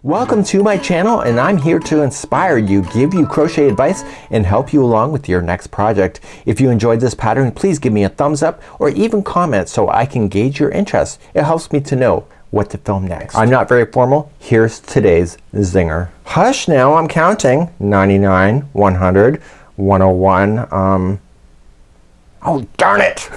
Welcome to my channel, and I'm here to inspire you, give you crochet advice, and help you along with your next project. If you enjoyed this pattern, please give me a thumbs up or even comment so I can gauge your interest. It helps me to know what to film next. I'm not very formal. Here's today's zinger. Hush now, I'm counting. 99, 100, 101, oh darn it!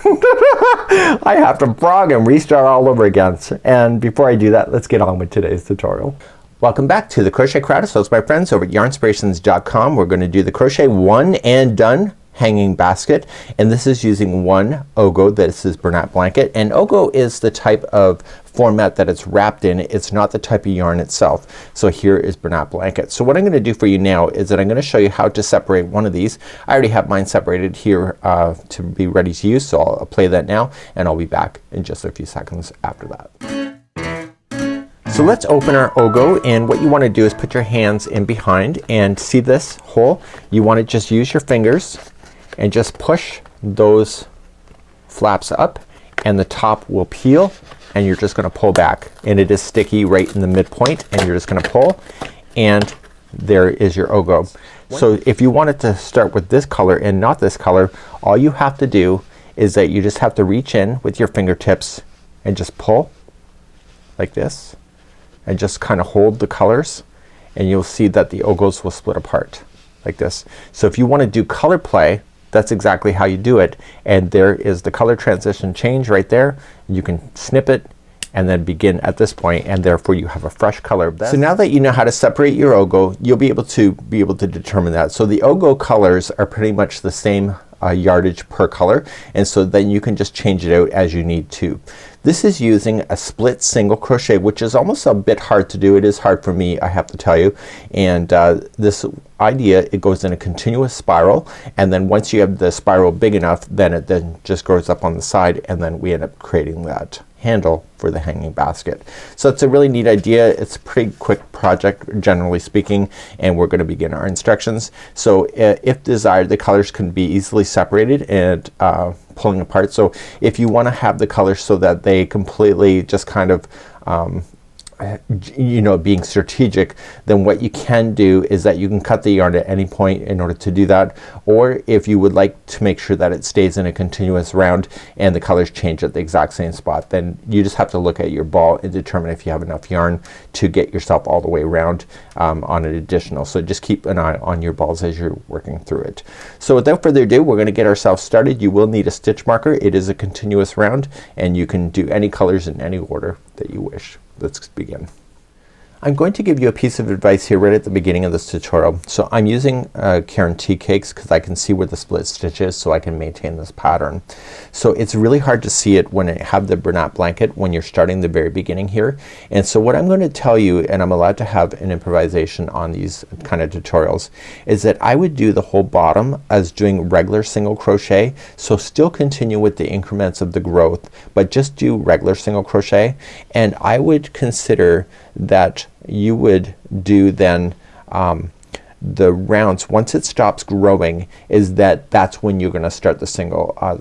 I have to frog and restart all over again. And before I do that, let's get on with today's tutorial. Welcome back to the Crochet Crowd. So it's my friends over at yarnspirations.com. We're going to do the crochet one and done hanging basket, and this is using one Ogo. This is Bernat Blanket, and Ogo is the type of format that it's wrapped in. It's not the type of yarn itself. So here is Bernat Blanket. So what I'm gonna do for you now is that I'm gonna show you how to separate one of these. I already have mine separated here to be ready to use, so I'll play that now and I'll be back in just a few seconds after that. So let's open our Ogo, and what you want to do is put your hands in behind and see this hole. You want to just use your fingers and just push those flaps up, and the top will peel, and you're just gonna pull back, and it is sticky right in the midpoint, and you're just gonna pull, and there is your Ogo. So if you wanted to start with this color and not this color, all you have to do is that you just have to reach in with your fingertips and just pull like this, and just kind of hold the colors, and you'll see that the Ogos will split apart like this. So if you want to do color play, that's exactly how you do it, and there is the color transition change right there. You can snip it and then begin at this point, and therefore you have a fresh color. So now that you know how to separate your Ogo, you'll be able to determine that. So the Ogo colors are pretty much the same yardage per color, and so then you can just change it out as you need to. This is using a split single crochet, which is almost a bit hard to do. It is hard for me, I have to tell you. And this idea, it goes in a continuous spiral, and then once you have the spiral big enough, then it then just goes up on the side, and then we end up creating that handle for the hanging basket. So it's a really neat idea. It's a pretty quick project generally speaking, and we're gonna begin our instructions. So if desired, the colors can be easily separated and pulling apart. So if you want to have the colors so that they completely just kind of you know, being strategic, then what you can do is that you can cut the yarn at any point in order to do that, or if you would like to make sure that it stays in a continuous round and the colors change at the exact same spot, then you just have to look at your ball and determine if you have enough yarn to get yourself all the way around on an additional. So just keep an eye on your balls as you're working through it. So without further ado, we're gonna get ourselves started. You will need a stitch marker. It is a continuous round, and you can do any colors in any order that you wish. Let's begin. I'm going to give you a piece of advice here right at the beginning of this tutorial. So I'm using Karen tea cakes because I can see where the split stitch is, so I can maintain this pattern. So it's really hard to see it when I have the Bernat Blanket when you're starting the very beginning here. And so what I'm going to tell you, and I'm allowed to have an improvisation on these kind of tutorials, is that I would do the whole bottom as doing regular single crochet. So still continue with the increments of the growth, but just do regular single crochet. And I would consider that you would do then the rounds once it stops growing, is that's when you're gonna start the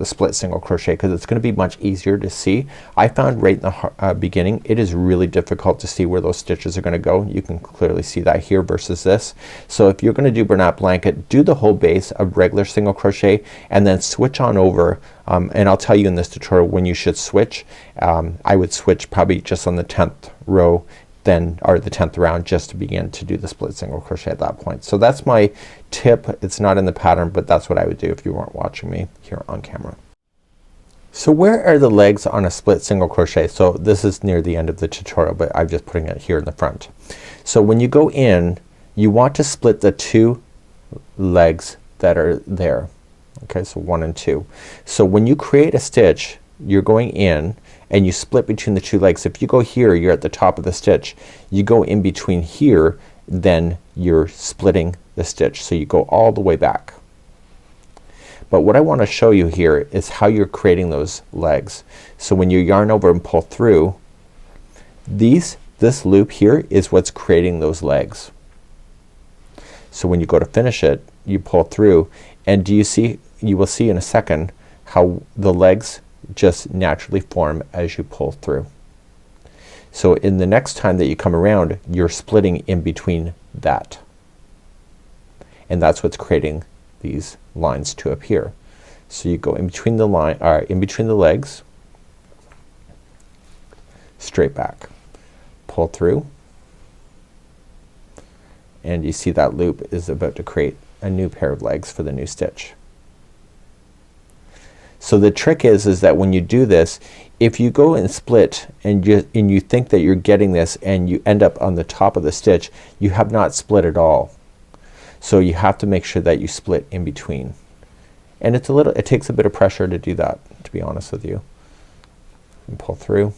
split single crochet, because it's gonna be much easier to see. I found right in the beginning it is really difficult to see where those stitches are gonna go. You can clearly see that here versus this. So if you're gonna do Bernat Blanket, do the whole base of regular single crochet and then switch on over, and I'll tell you in this tutorial when you should switch. I would switch probably just on the 10th row then, or the 10th round, just to begin to do the split single crochet at that point. So that's my tip. It's not in the pattern, but that's what I would do if you weren't watching me here on camera. So where are the legs on a split single crochet? So this is near the end of the tutorial, but I'm just putting it here in the front. So when you go in, you want to split the two legs that are there. Okay, so 1 and 2. So when you create a stitch, you're going in and you split between the two legs. If you go here, you're at the top of the stitch. You go in between here, then you're splitting the stitch. So you go all the way back. But what I want to show you here is how you're creating those legs. So when you yarn over and pull through, this loop here is what's creating those legs. So when you go to finish it, you pull through, and do you see, you will see in a second how the legs just naturally form as you pull through. So in the next time that you come around, you're splitting in between that, and that's what's creating these lines to appear. So you go in between the line, in between the legs, straight back, pull through, and you see that loop is about to create a new pair of legs for the new stitch. So the trick is that when you do this, if you go and split and you think that you're getting this and you end up on the top of the stitch, you have not split at all. So you have to make sure that you split in between. And it takes a bit of pressure to do that, to be honest with you. And pull through,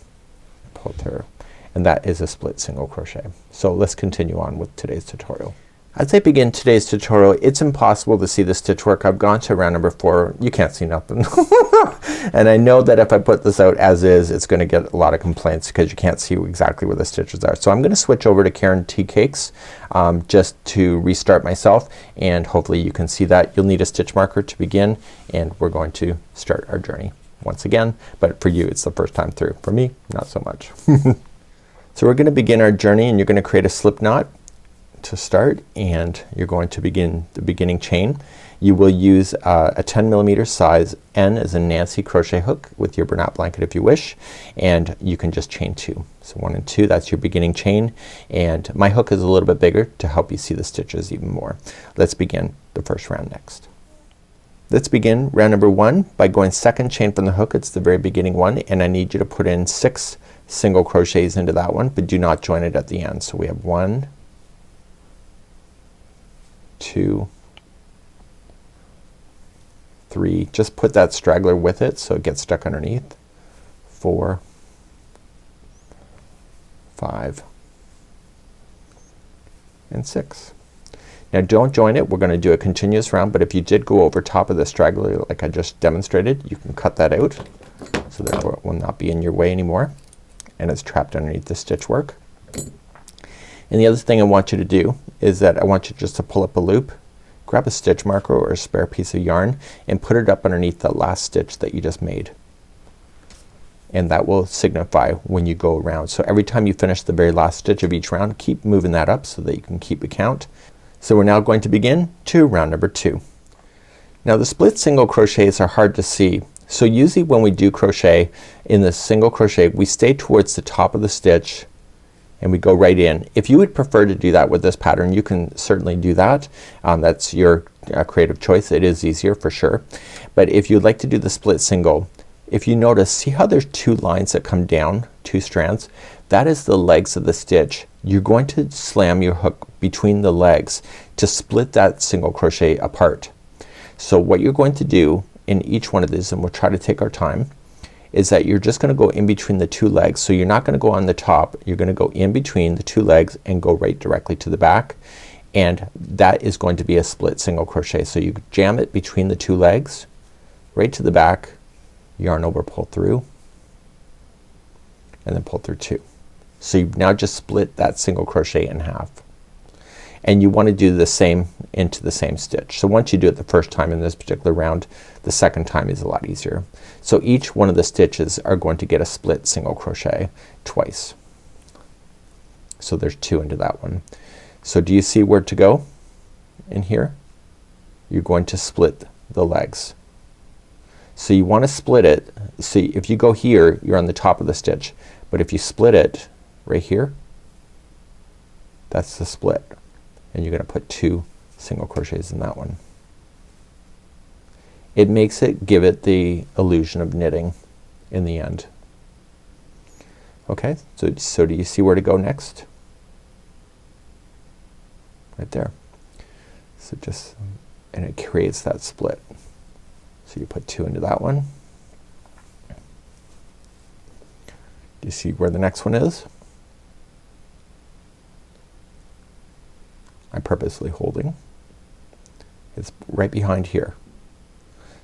and that is a split single crochet. So let's continue on with today's tutorial. As I begin today's tutorial, it's impossible to see the stitch work. I've gone to round number 4. You can't see nothing. And I know that if I put this out as is, it's gonna get a lot of complaints because you can't see exactly where the stitches are. So I'm gonna switch over to Karen Tea Cakes just to restart myself, and hopefully you can see that. You'll need a stitch marker to begin, and we're going to start our journey once again. But for you, it's the first time through. For me, not so much. So we're gonna begin our journey, and you're gonna create a slip knot to start, and you're going to begin the beginning chain. You will use a 10mm size N as a Nancy crochet hook with your Bernat Blanket if you wish, and you can just chain 2. So 1 and 2, that's your beginning chain, and my hook is a little bit bigger to help you see the stitches even more. Let's begin the first round next. Let's begin round number 1 by going second chain from the hook. It's the very beginning one, and I need you to put in 6 single crochets into that one, but do not join it at the end. So we have 1, 2, 3, just put that straggler with it so it gets stuck underneath, 4, 5, and 6. Now don't join it. We're gonna do a continuous round, but if you did go over top of the straggler like I just demonstrated, you can cut that out so that it will not be in your way anymore, and it's trapped underneath the stitch work. And the other thing I want you to do is that I want you just to pull up a loop, grab a stitch marker or a spare piece of yarn, and put it up underneath the last stitch that you just made. And that will signify when you go around. So every time you finish the very last stitch of each round, keep moving that up so that you can keep a count. So we're now going to begin to round number 2. Now the split single crochets are hard to see. So usually when we do crochet in the single crochet, we stay towards the top of the stitch and we go right in. If you would prefer to do that with this pattern, you can certainly do that. That's your creative choice. It is easier for sure. But if you'd like to do the split single, if you notice, see how there's 2 lines that come down, 2 strands? That is the legs of the stitch. You're going to slam your hook between the legs to split that single crochet apart. So what you're going to do in each one of these, and we'll try to take our time, is that you're just gonna go in between the 2 legs. So you're not gonna go on the top, you're gonna go in between the 2 legs and go right directly to the back, and that is going to be a split single crochet. So you jam it between the 2 legs, right to the back, yarn over, pull through, and then pull through 2. So you've now just split that single crochet in half. And you want to do the same into the same stitch. So once you do it the first time in this particular round, the second time is a lot easier. So each one of the stitches are going to get a split single crochet twice. So there's 2 into that one. So do you see where to go in here? You're going to split the legs. So you want to split it. See, if you go here, you're on the top of the stitch, but if you split it right here, that's the split, and you're gonna put 2 single crochets in that one. It makes it give it the illusion of knitting in the end. Okay, so do you see where to go next? Right there. So just, and it creates that split. So you put 2 into that one. Do you see where the next one is? I'm purposely holding. It's right behind here.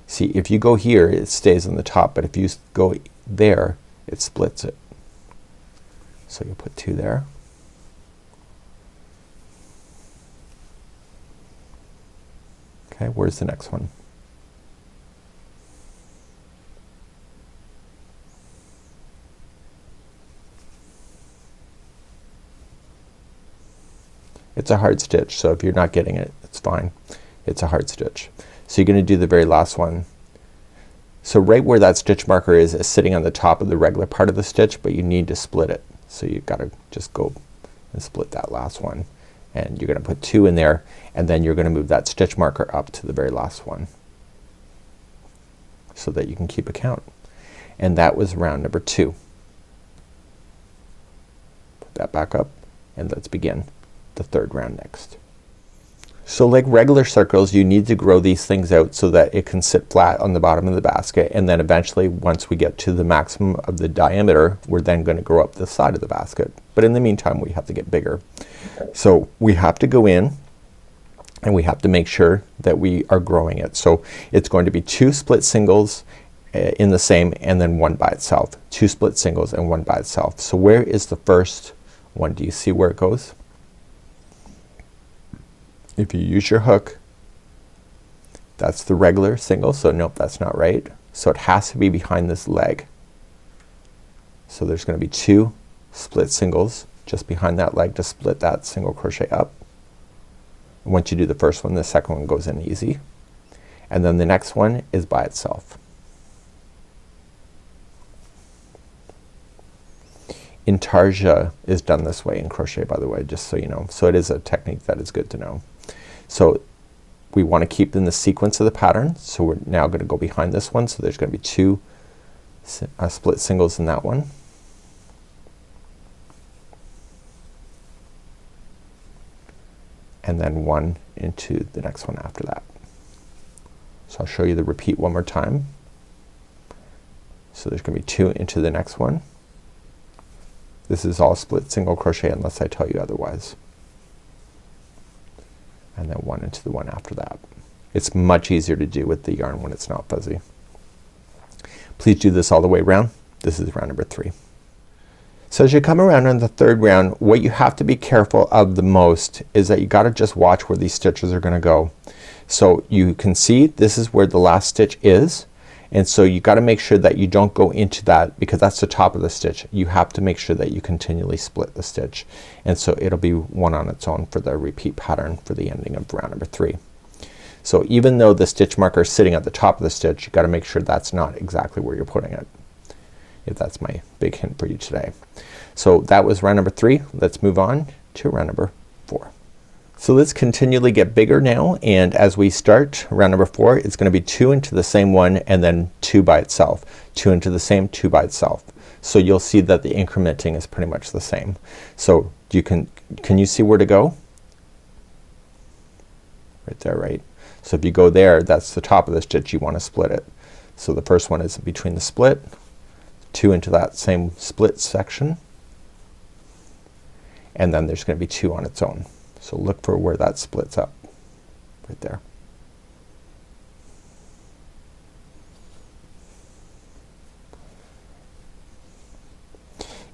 See, if you go here, it stays on the top, but if you go there, it splits it. So you put 2 there. Okay, where's the next one? It's a hard stitch, so if you're not getting it, it's fine. It's a hard stitch. So you're gonna do the very last one. So right where that stitch marker is sitting on the top of the regular part of the stitch, but you need to split it. So you've gotta just go and split that last one, and you're gonna put 2 in there, and then you're gonna move that stitch marker up to the very last one so that you can keep a count. And that was round number 2. Put that back up, and let's begin the third round next. So like regular circles, you need to grow these things out so that it can sit flat on the bottom of the basket, and then eventually once we get to the maximum of the diameter, we're then gonna grow up the side of the basket. But in the meantime, we have to get bigger. So we have to go in and we have to make sure that we are growing it. So it's going to be 2 split singles in the same, and then 1 by itself. 2 split singles and 1 by itself. So where is the first one? Do you see where it goes? If you use your hook, that's the regular single. So nope, that's not right. So it has to be behind this leg. So there's gonna be 2 split singles just behind that leg to split that single crochet up. And once you do the first one, the second one goes in easy, and then the next one is by itself. Intarsia is done this way in crochet, by the way, just so you know. So it is a technique that is good to know. So we want to keep in the sequence of the pattern. So we're now gonna go behind this one. So there's gonna be 2 split singles in that one. And then 1 into the next one after that. So I'll show you the repeat one more time. So there's gonna be 2 into the next one. This is all split single crochet unless I tell you otherwise. And then 1 into the one after that. It's much easier to do with the yarn when it's not fuzzy. Please do this all the way around. This is round number 3. So as you come around on the third round, what you have to be careful of the most is that you gotta just watch where these stitches are gonna go. So you can see this is where the last stitch is, and so you gotta make sure that you don't go into that because that's the top of the stitch. You have to make sure that you continually split the stitch, and so it'll be one on its own for the repeat pattern for the ending of round number 3. So even though the stitch marker is sitting at the top of the stitch, you gotta make sure that's not exactly where you're putting it. If that's my big hint for you today. So that was round number 3. Let's move on to round number 4. So let's continually get bigger now, and as we start round number 4, it's gonna be 2 into the same one and then 2 by itself. 2 into the same, 2 by itself. So you'll see that the incrementing is pretty much the same. So you can you see where to go? Right there, right? So if you go there, that's the top of the stitch, you wanna split it. So the first one is between the split, 2 into that same split section, and then there's gonna be 2 on its own. So look for where that splits up right there.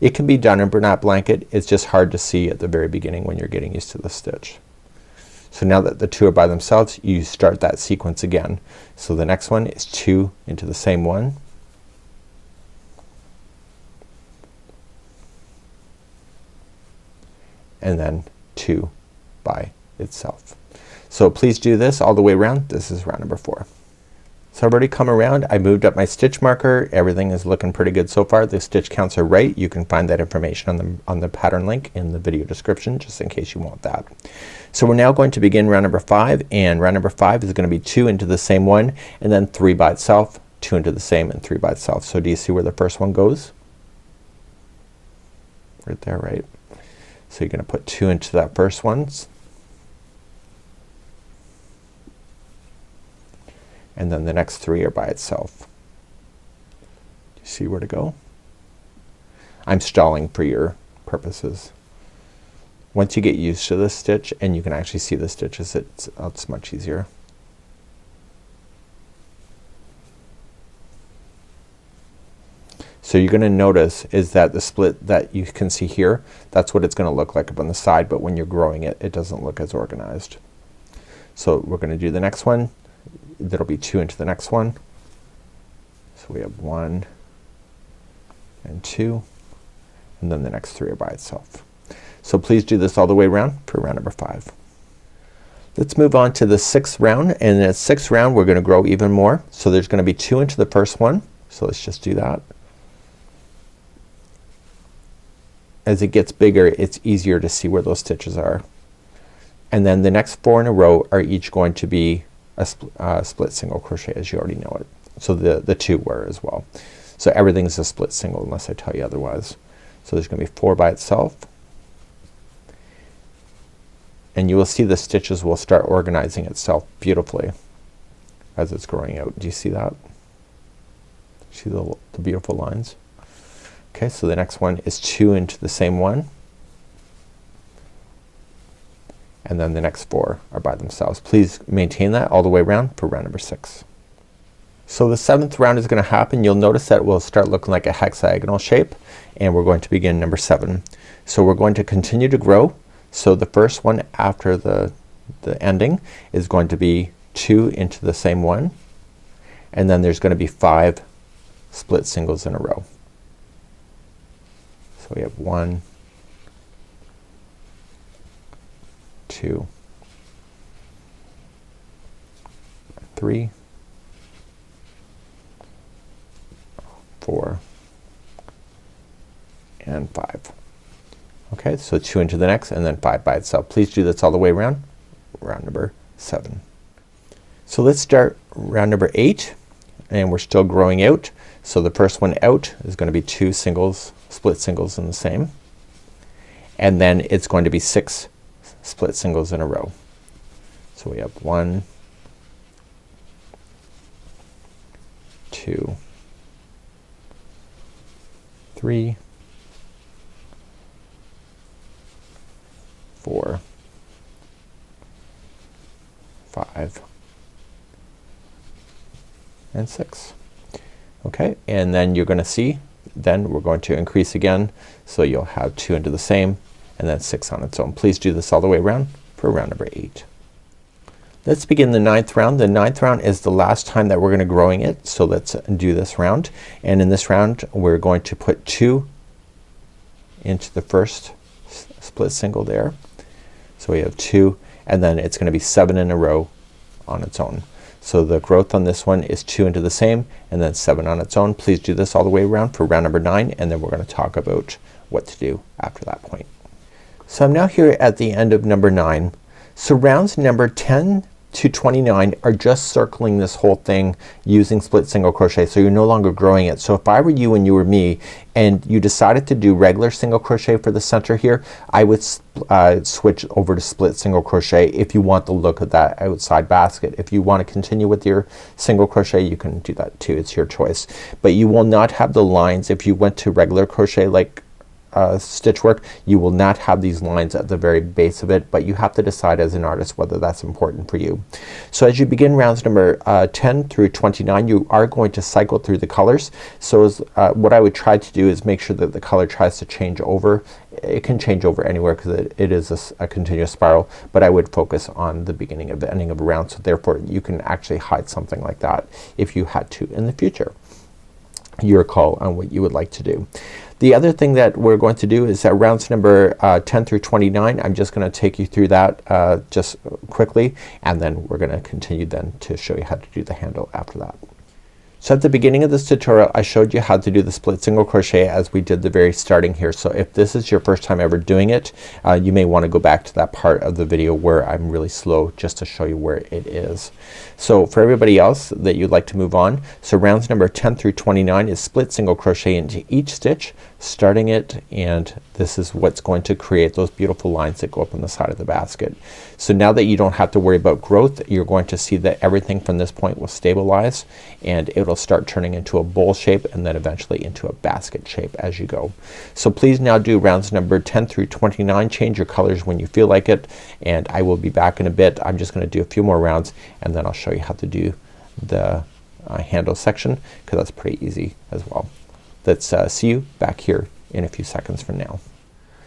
It can be done in Bernat Blanket. It's just hard to see at the very beginning when you're getting used to the stitch. So now that the 2 are by themselves, you start that sequence again. So the next one is 2 into the same one, and then 2 by itself. So please do this all the way around. This is round number 4. So I've already come around. I moved up my stitch marker. Everything is looking pretty good so far. The stitch counts are right. You can find that information on the pattern link in the video description just in case you want that. So we're now going to begin round number 5, and round number 5 is gonna be 2 into the same one and then 3 by itself, 2 into the same and 3 by itself. So do you see where the first one goes? Right there, right? So you're gonna put 2 into that first one, and then the next 3 are by itself. Do you see where to go? I'm stalling for your purposes. Once you get used to this stitch and you can actually see the stitches, it's much easier. So you're gonna notice is that the split that you can see here, that's what it's gonna look like up on the side, but when you're growing it, it doesn't look as organized. So we're gonna do the next one. That'll be 2 into the next one. So we have 1 and 2, and then the next 3 are by itself. So please do this all the way around for round number 5. Let's move on to the 6th round, and in the 6th round we're gonna grow even more. So there's gonna be 2 into the first one. So let's just do that. As it gets bigger, it's easier to see where those stitches are. And then the next 4 in a row are each going to be a split single crochet, as you already know it. So the 2 were as well. So everything's a split single unless I tell you otherwise. So there's gonna be 4 by itself. And you will see the stitches will start organizing itself beautifully as it's growing out. Do you see that? See the beautiful lines? Okay, so the next one is 2 into the same one. And then the next 4 are by themselves. Please maintain that all the way around for round number 6. So the 7th round is gonna happen. You'll notice that it will start looking like a hexagonal shape, and we're going to begin number 7. So we're going to continue to grow. So the first one after the ending is going to be 2 into the same one, and then there's gonna be 5 split singles in a row. So we have 1, 2, 3, 4, and 5. Okay, so 2 into the next and then 5 by itself. Please do this all the way around, round number 7. So let's start round number 8, and we're still growing out. So the first one out is gonna be 2 singles, split singles in the same, and then it's going to be 6 split singles in a row. So we have 1, 2, 3, 4, 5, and 6. Okay, and then you're gonna see then we're going to increase again, so you'll have 2 into the same and then 6 on its own. Please do this all the way around for round number 8. Let's begin the 9th round. The 9th round is the last time that we're gonna growing it, so let's do this round. And in this round we're going to put 2 into the first split single there. So we have 2, and then it's gonna be 7 in a row on its own. So the growth on this one is 2 into the same and then 7 on its own. Please do this all the way around for round number 9, and then we're gonna talk about what to do after that point. So I'm now here at the end of number 9. So rounds number 10 to 29 are just circling this whole thing using split single crochet, so you're no longer growing it. So if I were you and you were me and you decided to do regular single crochet for the center here, I would switch over to split single crochet if you want the look of that outside basket. If you want to continue with your single crochet, you can do that too. It's your choice. But you will not have the lines if you went to regular crochet like stitch work. You will not have these lines at the very base of it, but you have to decide as an artist whether that's important for you. So as you begin rounds number 10 through 29, you are going to cycle through the colors. So what I would try to do is make sure that the color tries to change over. It can change over anywhere because it is a continuous spiral, but I would focus on the beginning of the ending of a round, so therefore you can actually hide something like that if you had to in the future. Your call on what you would like to do. The other thing that we're going to do is that rounds number 10 through 29, I'm just gonna take you through that just quickly, and then we're gonna continue then to show you how to do the handle after that. So at the beginning of this tutorial I showed you how to do the split single crochet as we did the very starting here. So if this is your first time ever doing it, you may want to go back to that part of the video where I'm really slow just to show you where it is. So for everybody else that you'd like to move on, so rounds number 10 through 29 is split single crochet into each stitch, starting it, and this is what's going to create those beautiful lines that go up on the side of the basket. So now that you don't have to worry about growth, you're going to see that everything from this point will stabilize and it'll start turning into a bowl shape and then eventually into a basket shape as you go. So please now do rounds number 10 through 29. Change your colors when you feel like it, and I will be back in a bit. I'm just gonna do a few more rounds and then I'll show you how to do the handle section, because that's pretty easy as well. Let's see you back here in a few seconds from now.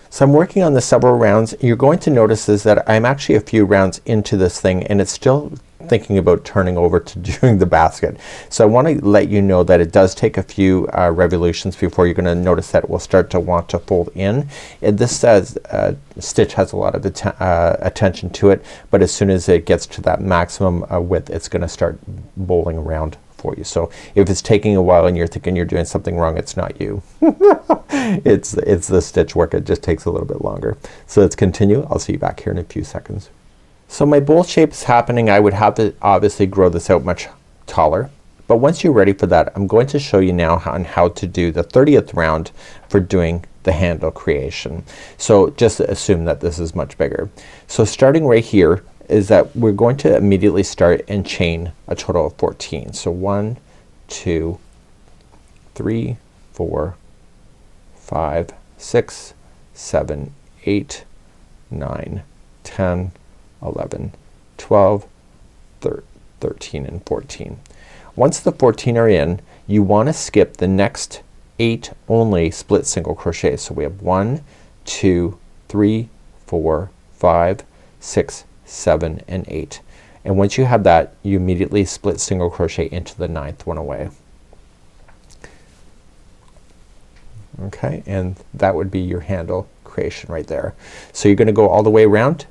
So I'm working on the several rounds. You're going to notice is that I'm actually a few rounds into this thing and it's still thinking about turning over to doing the basket. So I want to let you know that it does take a few revolutions before you're gonna notice that it will start to want to fold in. And this says stitch has a lot of attention to it, but as soon as it gets to that maximum width, it's gonna start bowling around for you. So if it's taking a while and you're thinking you're doing something wrong, it's not you. it's the stitch work. It just takes a little bit longer. So let's continue. I'll see you back here in a few seconds. So my bowl shape is happening. I would have to obviously grow this out much taller, but once you're ready for that, I'm going to show you now on how to do the 30th round for doing the handle creation. So just assume that this is much bigger. So starting right here is that we're going to immediately start and chain a total of 14. So 1, 2, 3, 4, 5, 6, 7, 8, 9, 10, 11, 12, 13 and 14. Once the 14 are in, you want to skip the next 8 only split single crochet. So we have 1, 2, 3, 4, 5, 6, 7 and 8. And once you have that, you immediately split single crochet into the 9th one away. Okay, and that would be your handle creation right there. So you're gonna go all the way around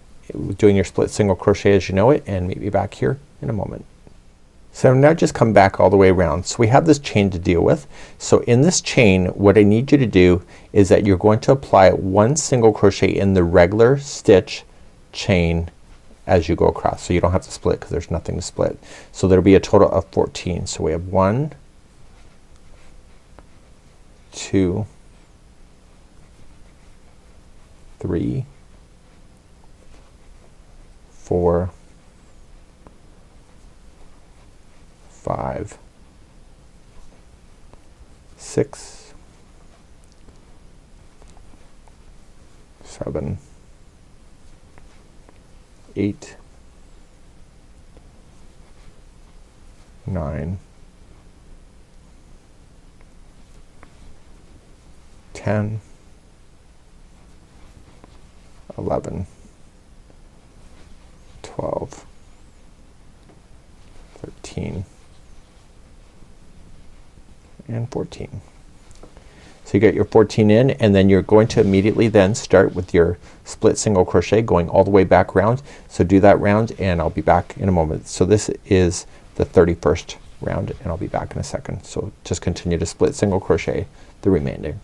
doing your split single crochet as you know it, and meet me back here in a moment. So now just come back all the way around. So we have this chain to deal with. So in this chain, what I need you to do is that you're going to apply 1 single crochet in the regular stitch chain as you go across. So you don't have to split because there's nothing to split. So there'll be a total of 14. So we have 1, 2, 3, 4, 5, 6, 7, 8, 9, 10, 11, 12, 13 and 14. So you get your 14 in, and then you're going to immediately then start with your split single crochet going all the way back around. So do that round and I'll be back in a moment. So this is the 31st round and I'll be back in a second. So just continue to split single crochet the remainder.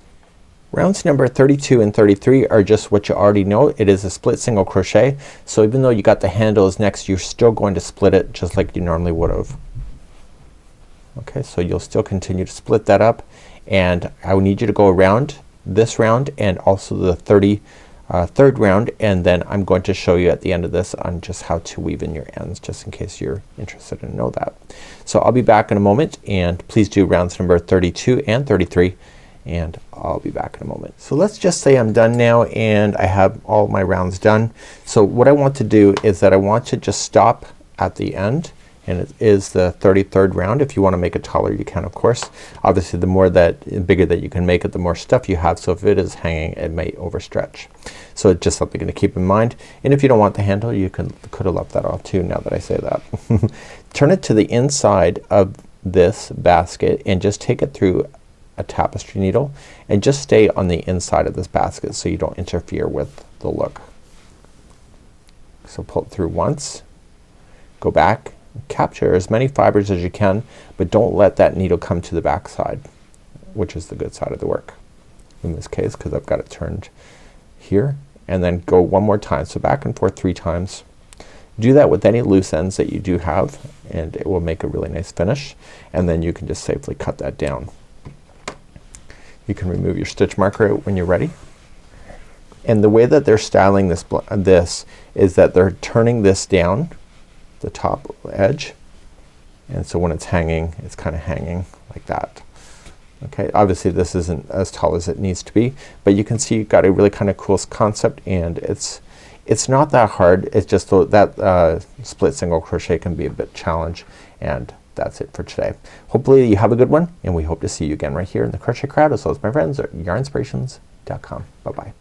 Rounds number 32 and 33 are just what you already know. It is a split single crochet. So even though you got the handles next, you're still going to split it just like you normally would have. Okay, so you'll still continue to split that up, and I will need you to go around this round and also the 33rd round, and then I'm going to show you at the end of this on just how to weave in your ends, just in case you're interested in know that. So I'll be back in a moment, and please do rounds number 32 and 33, and I'll be back in a moment. So let's just say I'm done now and I have all my rounds done. So what I want to do is that I want to just stop at the end, and it is the 33rd round. If you want to make it taller you can, of course. Obviously the more bigger that you can make it, the more stuff you have, so if it is hanging it may overstretch. So it's just something to keep in mind, and if you don't want the handle you could have left that off too now that I say that. Turn it to the inside of this basket and just take it through a tapestry needle and just stay on the inside of this basket so you don't interfere with the look. So pull it through once, go back, capture as many fibers as you can, but don't let that needle come to the back side, which is the good side of the work in this case, because I've got it turned here, and then go one more time. So back and forth 3 times. Do that with any loose ends that you do have and it will make a really nice finish, and then you can just safely cut that down. You can remove your stitch marker when you're ready. And the way that they're styling this is that they're turning this down the top edge, and so when it's hanging it's kind of hanging like that. Okay, obviously this isn't as tall as it needs to be, but you can see you've got a really kind of cool concept, and it's not that hard. It's just that split single crochet can be a bit challenge, and that's it for today. Hopefully you have a good one, and we hope to see you again right here in the Crochet Crowd as well as my friends at yarnspirations.com. Bye bye.